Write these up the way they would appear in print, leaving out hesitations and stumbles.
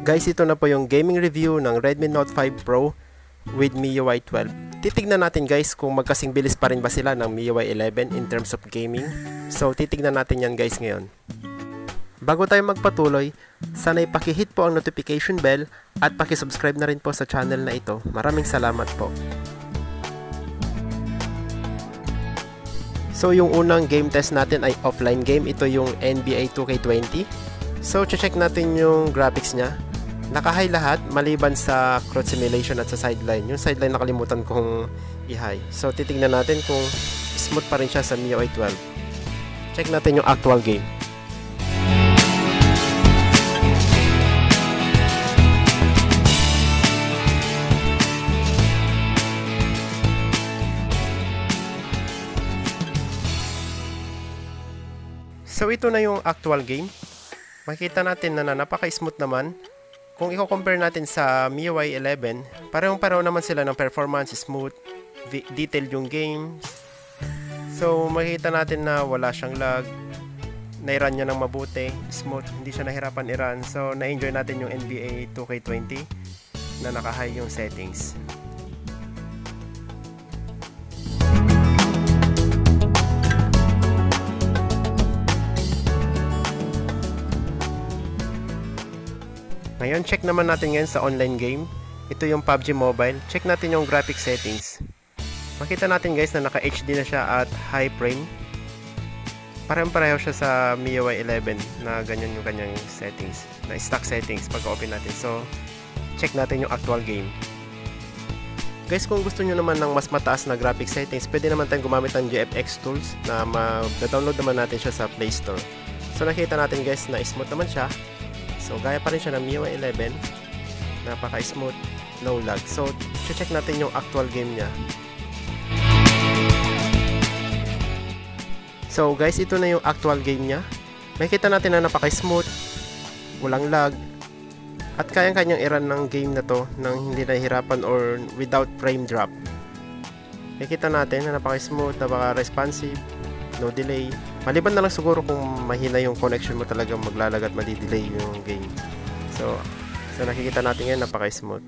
Guys, ito na po yung gaming review ng Redmi Note 5 Pro with MIUI 12. Titignan natin guys kung magkasing bilis pa rin ba sila ng MIUI 11 in terms of gaming. So titignan natin yan guys ngayon. Bago tayo magpatuloy, sana'y pakihit po ang notification bell at pakisubscribe na rin po sa channel na ito. Maraming salamat po. So yung unang game test natin ay offline game. Ito yung NBA 2K20. So check natin yung graphics niya. Naka-high lahat maliban sa crowd simulation at sa sideline. Yung sideline nakalimutan kong i-high. So titingnan natin kung smooth pa rin siya sa MIUI 12. Check natin yung actual game. So ito na yung actual game. Makita natin na napaka-smooth naman. Kung i-compare natin sa MIUI 11, parehong-pareho naman sila ng performance, smooth, detailed yung games. So makikita natin na wala siyang lag, na-run niya ng mabuti, smooth, hindi siya nahirapan i-run. So na-enjoy natin yung NBA 2K20 na naka-high yung settings. Ngayon, check naman natin ngayon sa online game. Ito yung PUBG Mobile. Check natin yung graphic settings. Makita natin guys na naka-HD na siya at high frame. Parehong-pareho siya sa MIUI 11 na ganyan yung kanyang settings. Na stock settings pag-open natin. So, check natin yung actual game. Guys, kung gusto nyo naman ng mas mataas na graphic settings, pwede naman tayong gumamit ng GFX tools na ma-download naman natin siya sa Play Store. So, nakita natin guys na smooth naman siya. So, gaya pa rin siya ng MIUI 11. Napaka-smooth, no lag. So, check natin yung actual game niya. So, guys, ito na yung actual game niya. Makikita natin na napaka-smooth, walang lag, at kayang-kanyang i-run ng game na to nang hindi nahihirapan or without frame drop. Makikita natin na napaka-smooth, napaka-responsive, no delay. Maliban na lang siguro kung mahina yung connection mo, talagang maglalag at madi-delay yung game. So nakikita natin yan, napaka-smooth.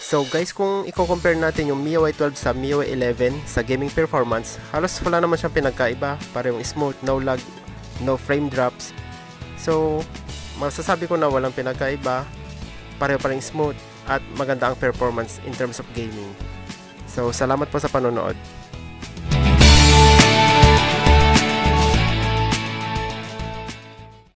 So guys, kung i-compare natin yung MIUI 12 sa MIUI 11 sa gaming performance, halos wala naman siyang pinagkaiba. Parehong smooth, no lag, no frame drops. So masasabi ko na walang pinagkaiba, pareho pa rin smooth at maganda ang performance in terms of gaming. So salamat po sa panonood.